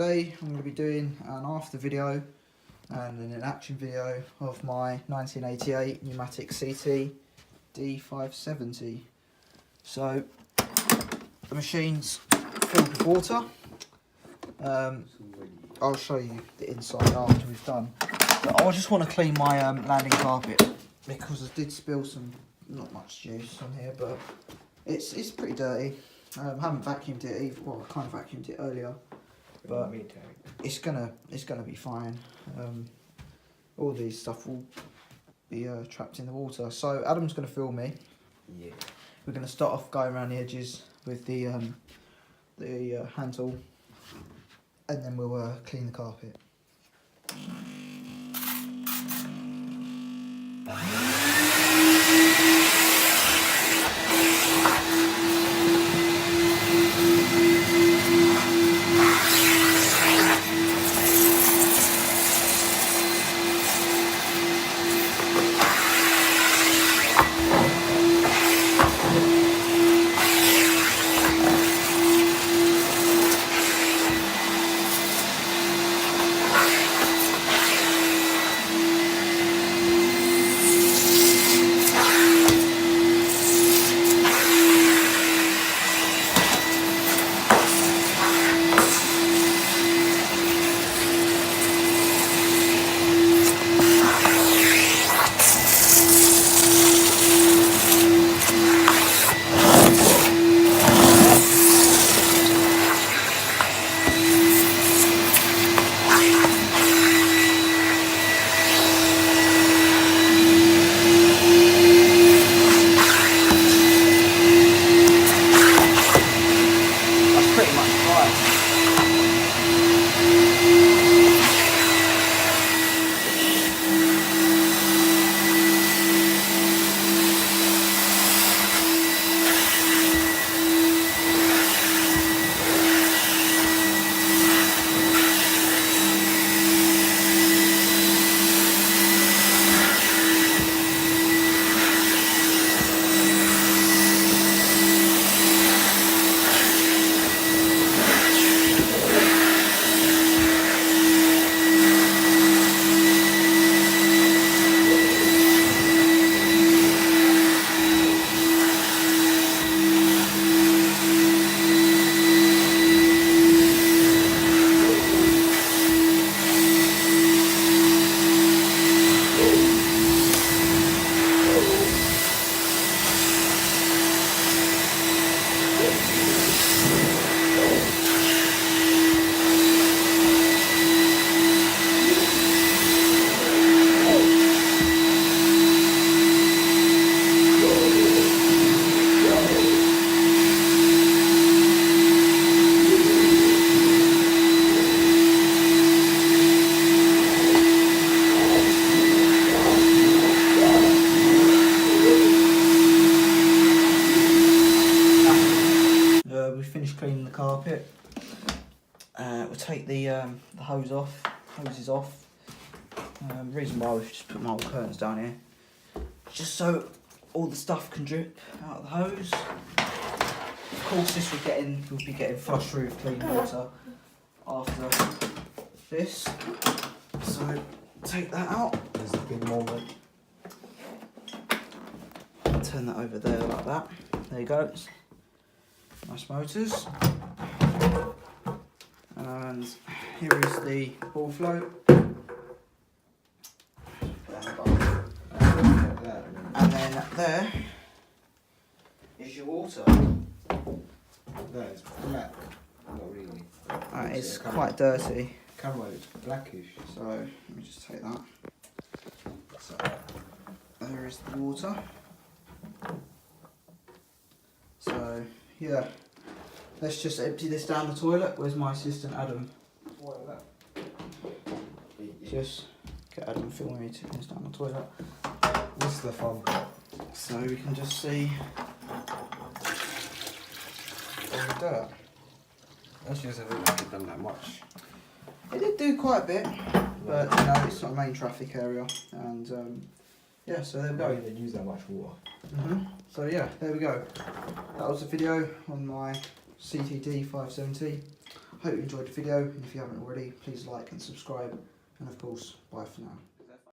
today I'm going to be doing an after video and then an action video of my 1988 Numatic CTD572. So the machine's filled with water. I'll show you the inside after we've done. But I just want to clean my landing carpet because I did spill some, not much juice on here, but it's pretty dirty. I haven't vacuumed it either. Well, I kind of vacuumed it earlier, but it's gonna be fine. All these stuff will be trapped in the water. So Adam's gonna film me. Yeah. We're gonna start off going around the edges with the hand tool, and then we'll clean the carpet. We finished cleaning the carpet. We'll take the hoses off. The reason why we've just put my old curtains down here, just so all the stuff can drip out of the hose. Of course, this will be getting flush roof clean water after this. So take that out. There's a big moment. Turn that over there like that. There you go. Nice motors. And here is the ball float. And then there is your water. That is black. Not really. It's quite dirty. Camera is blackish. So let me just take that. So there is the water. So yeah, let's just empty this down the toilet. Where's my assistant Adam? What is that? Just get Adam filming me taking this down the toilet. This is the fun part. So we can just see all the dirt. Actually, it doesn't look like it's done that much. It did do quite a bit, but you know, it's not a main traffic area, and yeah, so there we Don't go. even use that much water. So yeah, there we go. That was the video on my CTD570. Hope you enjoyed the video, and if you haven't already, please like and subscribe, and of course, bye for now.